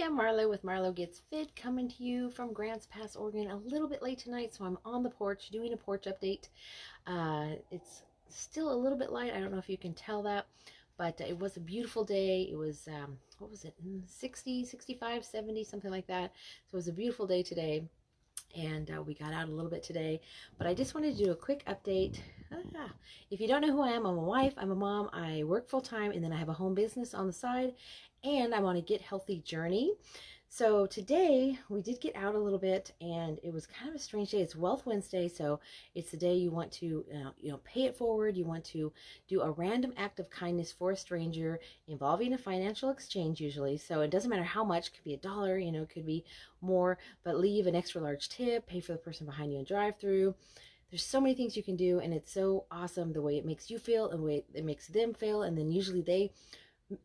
I'm Marlo with Marlo Gets Fit, coming to you from Grants Pass, Oregon. A little bit late tonight, so I'm on the porch doing a porch update. It's still a little bit light. I don't know if you can tell that, but it was a beautiful day. It was, what was it, 60, 65, 70, something like that. So it was a beautiful day today, and we got out a little bit today. But I just wanted to do a quick update. If you don't know who I am, I'm a wife, I'm a mom, I work full time, and then I have a home business on the side, and I'm on a get healthy journey. So today we did get out a little bit, and it was kind of a strange day. It's Wealth Wednesday, so it's the day you want to, pay it forward. You want to do a random act of kindness for a stranger involving a financial exchange usually. So it doesn't matter how much. It could be a dollar, it could be more, but leave an extra large tip, pay for the person behind you in drive-through. There's so many things you can do, and it's so awesome the way it makes you feel and the way it makes them feel, and then usually they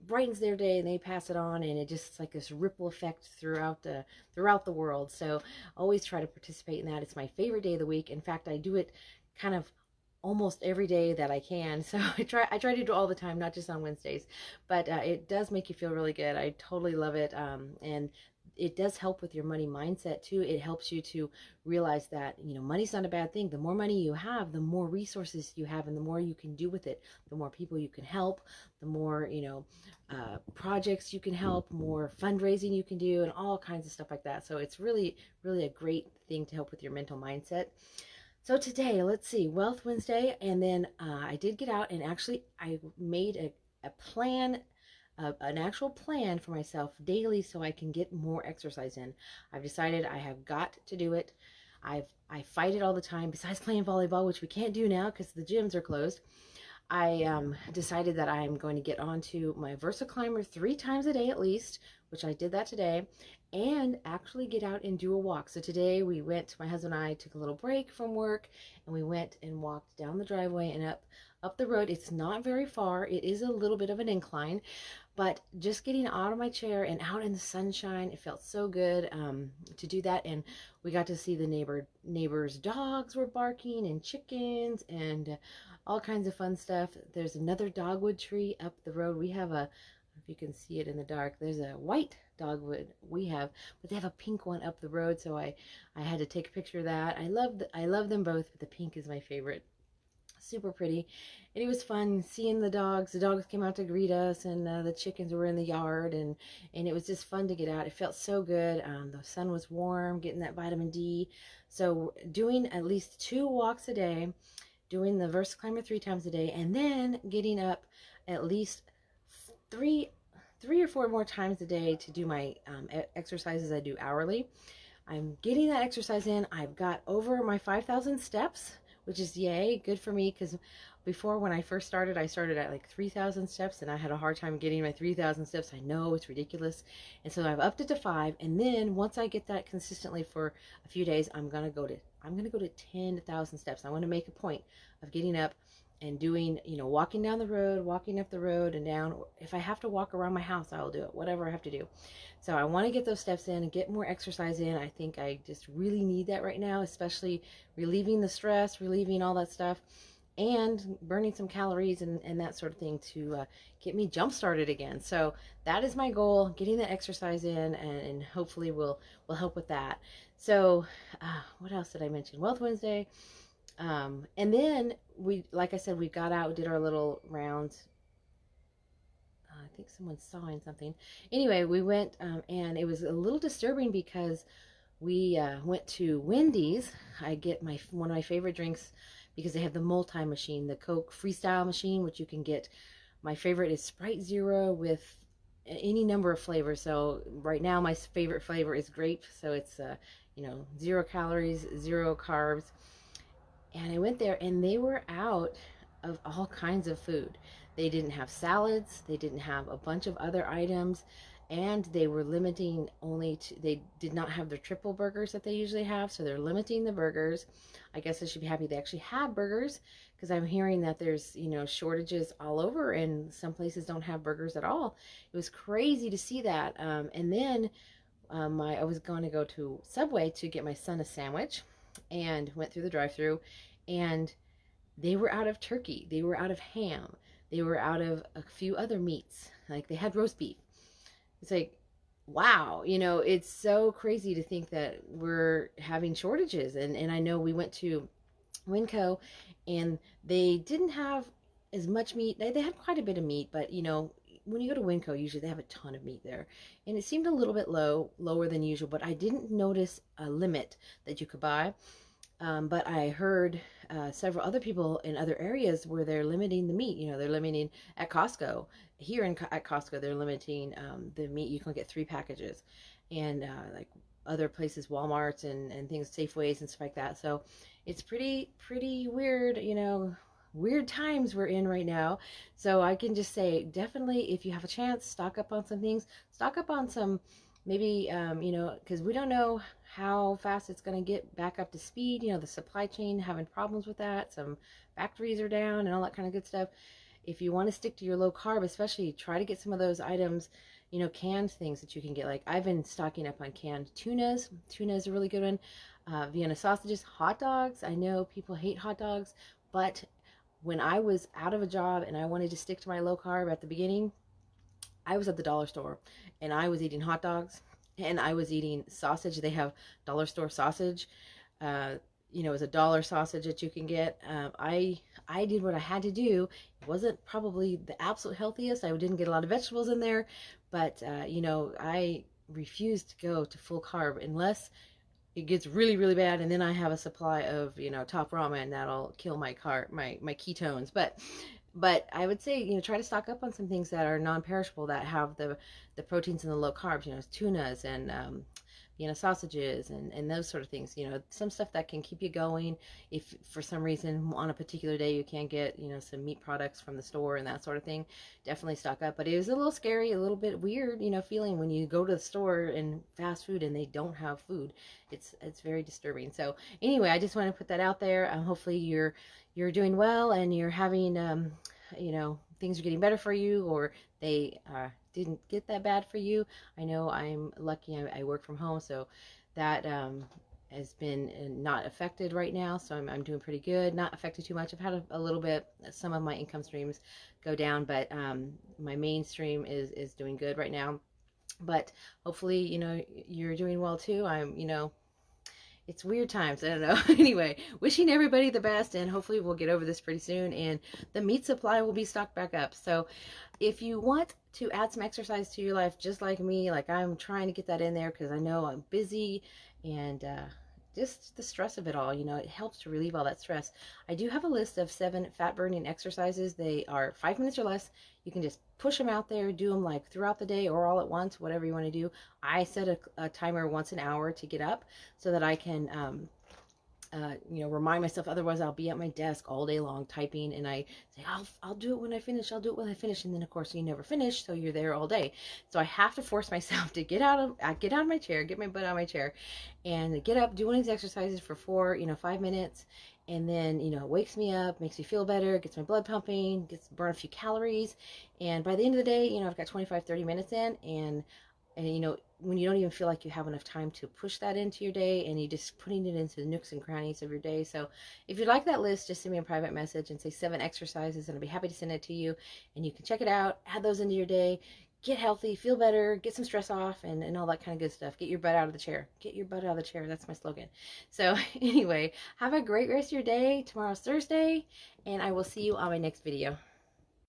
brightens their day and they pass it on, and it just like this ripple effect throughout the world. So always try to participate in that. It's my favorite day of the week. In fact, I do it kind of almost every day that I can. So I try to do it all the time, not just on Wednesdays. But it does make you feel really good. I totally love it. And it does help with your money mindset too. It helps you to realize that, money's not a bad thing. The more money you have, the more resources you have, and the more you can do with it, the more people you can help, the more, projects you can help, more fundraising you can do, and all kinds of stuff like that. So it's really, really a great thing to help with your mental mindset. So today, let's see, Wealth Wednesday, and then I did get out, and actually I made a plan, an actual plan for myself daily so I can get more exercise in. I've decided I have got to do it. I fight it all the time. Besides playing volleyball, which we can't do now because the gyms are closed, I decided that I'm going to get onto my VersaClimber 3 times a day at least, which I did that today, and actually get out and do a walk. So today we went, my husband and I took a little break from work, and we went and walked down the driveway and up the road. It's not very far. It is a little bit of an incline, but just getting out of my chair and out in the sunshine, it felt so good to do that. And we got to see the neighbors' dogs were barking, and chickens, and all kinds of fun stuff. There's another dogwood tree up the road. We have if you can see it in the dark, there's a white dogwood we have, but they have a pink one up the road. So I had to take a picture of that. I love them both, but the pink is my favorite. Super pretty. And it was fun seeing the dogs. The dogs came out to greet us, and the chickens were in the yard, and it was just fun to get out. It felt so good. The sun was warm, getting that vitamin D. So doing at least 2 walks a day, doing the VersaClimber 3 times a day, and then getting up at least three or four more times a day to do my exercises I do hourly. I'm getting that exercise in. I've got over my 5,000 steps, which is yay, good for me, because before, when I first started, I started at like 3,000 steps, and I had a hard time getting my 3,000 steps. I know it's ridiculous. And so I've upped it to 5. And then once I get that consistently for a few days, I'm going to go to 10,000 steps. I want to make a point of getting up and doing, walking down the road, walking up the road and down. If I have to walk around my house, I'll do it, whatever I have to do. So I want to get those steps in and get more exercise in. I think I just really need that right now, especially relieving the stress, relieving all that stuff, and burning some calories and that sort of thing to get me jump started again. So that is my goal, getting that exercise in, and hopefully will help with that. So what else did I mention? Wealth Wednesday. And then like I said, we got out, did our little rounds. I think someone's sawing something. Anyway, we went, and it was a little disturbing because we went to Wendy's. I get one of my favorite drinks because they have the multi machine, the Coke Freestyle machine, which you can get. My favorite is Sprite Zero with any number of flavors. So right now my favorite flavor is grape. So it's 0 calories, 0 carbs. And I went there, and they were out of all kinds of food. They didn't have salads. They didn't have a bunch of other items. And they were limiting they did not have the triple burgers that they usually have. So they're limiting the burgers. I guess I should be happy they actually have burgers, because I'm hearing that there's, shortages all over, and some places don't have burgers at all. It was crazy to see that. And then I was going to go to Subway to get my son a sandwich, and went through the drive-through, and they were out of turkey, they were out of ham, they were out of a few other meats. Like they had roast beef. It's like, wow, you know, it's so crazy to think that we're having shortages. And I know we went to Winco and they didn't have as much meat. They had quite a bit of meat, but you know, when you go to Winco, usually they have a ton of meat there. And it seemed a little bit lower than usual, but I didn't notice a limit that you could buy. But I heard several other people in other areas where they're limiting the meat. You know, they're limiting at Costco. Here at Costco, they're limiting the meat. You can get 3 packages, and like other places, Walmart's and things, Safeways and stuff like that. So it's pretty weird. You know, weird times we're in right now. So I can just say, definitely, if you have a chance, stock up on some things. Stock up on some maybe you know, because we don't know how fast it's going to get back up to speed. You know, the supply chain having problems with that. Some factories are down and all that kind of good stuff. If you want to stick to your low carb, especially try to get some of those items, you know, canned things that you can get. Like I've been stocking up on canned tunas. Tuna is a really good one. Vienna sausages, hot dogs. I know people hate hot dogs, but when I was out of a job and I wanted to stick to my low carb at the beginning, I was at the dollar store and I was eating hot dogs and I was eating sausage. They have dollar store sausage. Uh, you know, it's a dollar sausage that you can get. I did what I had to do. It wasn't probably the absolute healthiest. I didn't get a lot of vegetables in there, but you know, I refused to go to full carb unless it gets really bad, and then I have a supply of, you know, top ramen that'll kill my ketones. But I would say, you know, try to stock up on some things that are non-perishable, that have the proteins and the low carbs, you know, tunas and you know, sausages and those sort of things. You know, some stuff that can keep you going if for some reason on a particular day you can't get, you know, some meat products from the store and that sort of thing. Definitely stock up. But it is a little scary, a little bit weird, you know, feeling when you go to the store and fast food and they don't have food. It's very disturbing. So anyway, I just want to put that out there. Hopefully you're doing well and you're having you know, things are getting better for you, or they didn't get that bad for you. I know I'm lucky. I work from home, so that has been not affected right now. So I'm doing pretty good. Not affected too much. I've had a little bit. Some of my income streams go down, but my mainstream is doing good right now. But hopefully, you know, you're doing well too. You know, it's weird times. I don't know. Anyway, wishing everybody the best, and hopefully we'll get over this pretty soon and the meat supply will be stocked back up. So if you want to add some exercise to your life, just like me, like I'm trying to get that in there because I know I'm busy and just the stress of it all, you know, it helps to relieve all that stress. I do have a list of 7 fat burning exercises. They are 5 minutes or less. You can just push them out there, do them like throughout the day or all at once, whatever you want to do. I set a timer once an hour to get up so that I can you know, remind myself. Otherwise, I'll be at my desk all day long typing, and I say, I'll do it when I finish. I'll do it when I finish, and then of course you never finish, so you're there all day. So I have to force myself to get out of my chair, get my butt out of my chair, and get up, do one of these exercises for 5 minutes, and then, you know, it wakes me up, makes me feel better, gets my blood pumping, burn a few calories, and by the end of the day, you know, I've got 25-30 minutes in, and you know, when you don't even feel like you have enough time to push that into your day, and you're just putting it into the nooks and crannies of your day. So if you'd like that list, just send me a private message and say 7 exercises, and I'll be happy to send it to you, and you can check it out, add those into your day, get healthy, feel better, get some stress off, and all that kind of good stuff. Get your butt out of the chair. Get your butt out of the chair. That's my slogan. So anyway, have a great rest of your day. Tomorrow's Thursday, and I will see you on my next video.